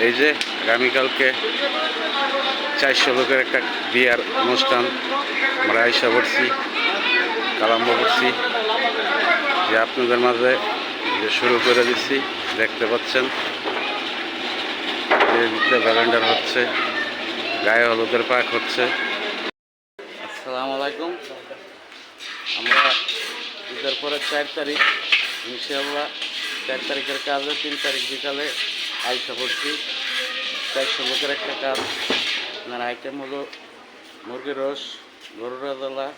এই যে আগামীকালকে 400 লোকের একটা বিয়ার অনুষ্ঠান, আমরা আইসা পড়ছি, কালাম্ব করছি, যে আপনাদের মাঝে যে শুরু করে দিচ্ছি। দেখতে পাচ্ছেন যে ভ্যালেন্ডার হচ্ছে, গায়ে হলুদের পাক হচ্ছে। আসসালামু আলাইকুম। আমরা ঈদের পরে 4 তারিখ ইনশাআল্লাহ 4 তারিখের কাজে 3 তারিখ বিকালে আইসা পড়ছি। 400 লোকের একটা কাজ। আপনার আইটেম হলো মুরগির রস, গরুর রাজালা,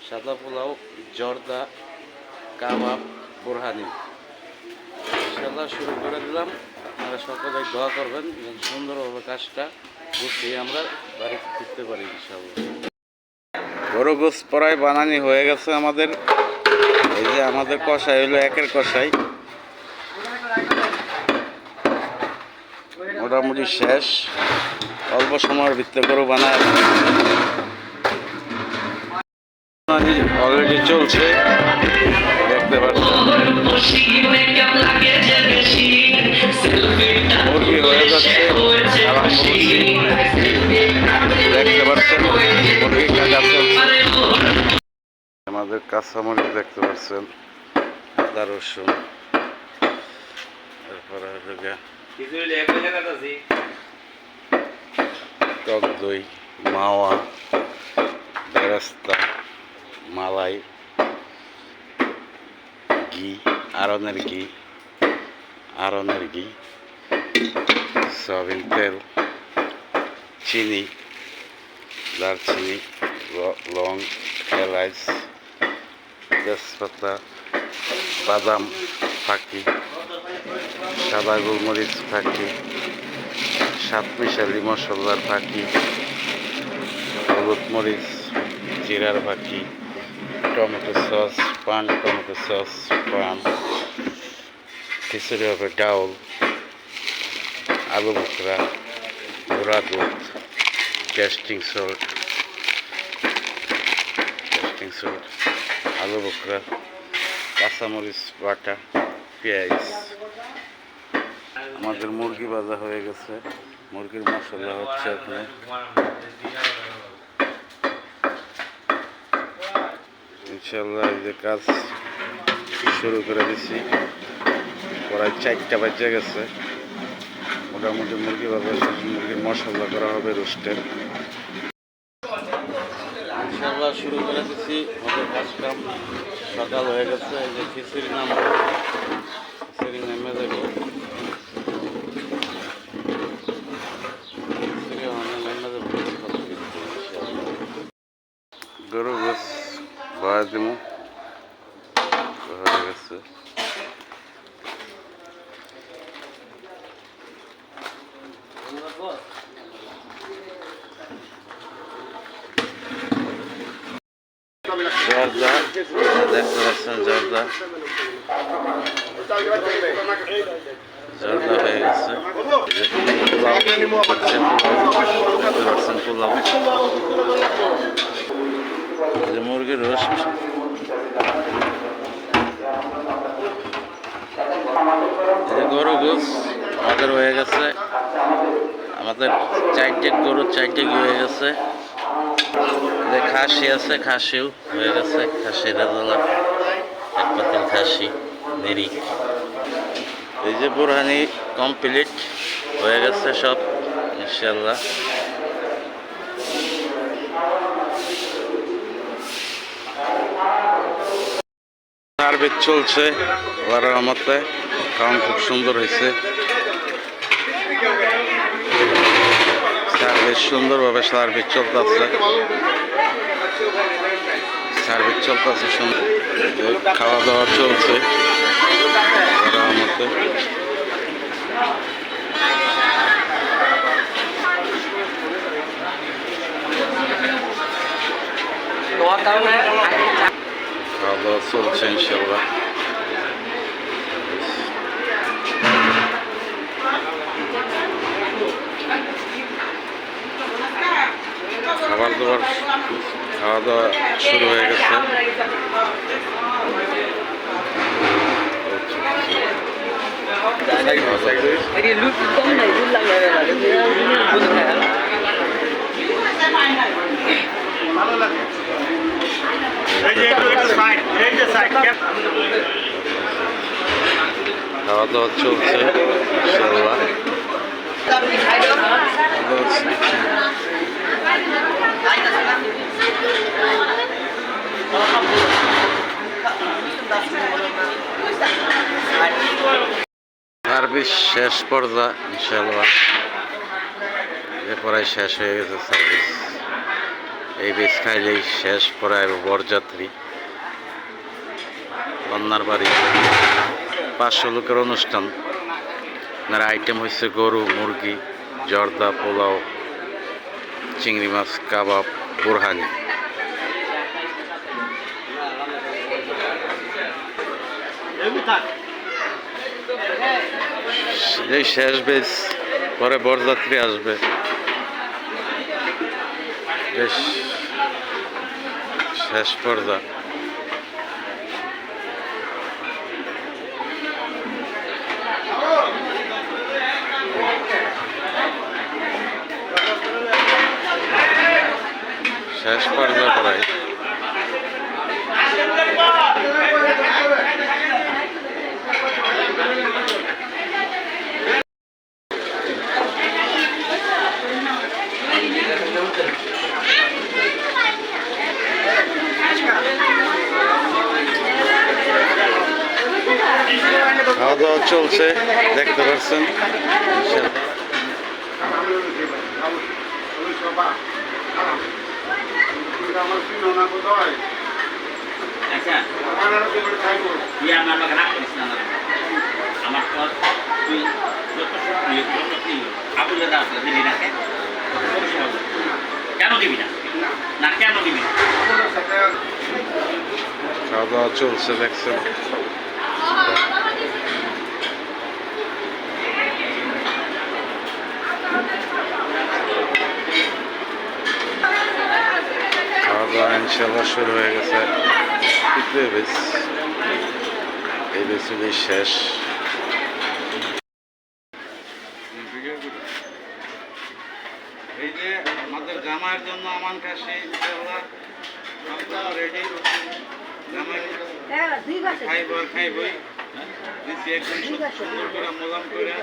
সাদা পোলাও, জর্দা, কাবাব, বোরহানি। ইনশাআল্লাহ শুরু করে দিলাম। আপনারা সকলে দোয়া করবেন যেন সুন্দরভাবে কাজটা গুছিয়ে আমরা বাড়িতে ফিরতে পারি ইনশাআল্লাহ। গরু গোস প্রায় বানানি হয়ে গেছে আমাদের। এই যে আমাদের কষাই হলো একের কষাই, মোটামুটি শেষ। অল্প সময়ের ভিতরে গরু বানায় অলরেডি চলছে, দেখতে পাচ্ছেন। মুরগি হয়ে যাচ্ছে, দেখতে পাচ্ছেন মুরগি কাটা চলছে। আমাদের কাঁচামরিচ দেখতে পাচ্ছেন, আদা রসুন, তারপরে টক দই, মাওয়া, বেরেস্তা, মালাই, ঘি, আরনের ঘি, সয়াবিন তেল, চিনি, দারচিনি, লং, এলাচ, তেজপাতা, বাদাম ফাঁকি, সাদা গোলমরিচ ফাঁকি, সাত মিশালি মশলার ফাঁকি, হলুদ মরিচ, জিরার ফাঁকি, টমেটো সস, টমেটো সস, খিচুড়ি হবে ডাউল, আলু বোখরা, গুঁড়া দুধ, টেস্টিং সল্ট, আলু বোখরা, কাঁচামরিচ বাটা, পেঁয়াজ। আমাদের মুরগি ভাজা হয়ে গেছে, মুরগির মশলা হচ্ছে এখানে। ইনশাল্লাহ এই যে কাজ শুরু করে দিছি, প্রায় 4টা বাজে গেছে। মোটামুটি মুরগি ভাজা শেষ, মুরগির মশলা করা হবে রোস্টের। ইনশাল্লাহ শুরু করে দিছি, আমাদের কাজ কাম সকাল হয়ে গেছে। এই যে খিচুড়ি নামবে, খিচুড়ি নেমে দেবো। গরু গোস ভয় দিব হয়ে গেছে। জর্দা দেখতে পাচ্ছেন, জর্দা হয়ে গেছে। পোলাও, মুরগির রোস্ট, গরু গোস আমাদের হয়ে গেছে। আমাদের 4টে গরু 4টে কি হয়ে গেছে। খাসি আছে, খাসিও হয়ে গেছে, খাসি রাজালা, 1 পাতিল খাসি নিরিক। এই যে বোরহানি কমপ্লিট হয়ে গেছে সব ইনশাল্লাহ। সার্ভিস চলছে আল্লাহর রহমতে, খাওয়ান খুব সুন্দর হয়েছে। সার্ভিস সুন্দরভাবে সার্ভিস চলতেছে, সুন্দর খাওয়া দাওয়া চলছে আল্লাহর রহমতে। খাওয়া দাওয়া চলছে ইনশাল্লাহ। খাওয়া দাওয়া শুরু হয়ে গেছে। Lút con này lút lăng này খাওয়া দাওয়া চলছে ইনশাআল্লাহ। সার্ভিস শেষ পর্যা ইনশাআল্লাহ, এরপরে শেষ হয়ে গেছে সার্ভিস। এই বেশ খাইলেই শেষ, পরে বরযাত্রী কন্যার বাড়ি 500 লোকের অনুষ্ঠান। আপনার আইটেম হচ্ছে গরু, মুরগি, জর্দা, পোলাও, চিংড়ি মাছ, কাবাব, বোরহানি। এই শেষ বেশ, পরে বরযাত্রী আসবে। বেশ শেষ পর্যা। শেষ পর্যা প্রায়। খাওয়া দাওয়া চলছে, দেখতে পাচ্ছেন। খাওয়া দাওয়া চলছে, দেখছেন। খাওয়া দাওয়া ইনশাল্লাহ শুরু হয়ে গেছে। এই বেসিলি শেষ। এই যে আমাদের জামাইয়ের জন্য আমান কাশি রেডি। জামাই খাইবই দিচ্ছি একদম সুন্দর করে মোলাম করে।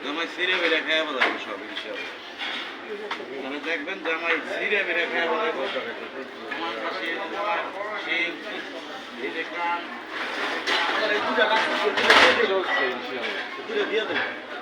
জামাই সিরে বেড়ে খাইয়া বলাবো সব ইনশাল্লাহ। তাহলে দেখবেন জামাই সিরে বেড়ে খাইয়া বলাবো। আমান কাশি, শিং, এই যে কান চলছে ইনশাল্লাহ।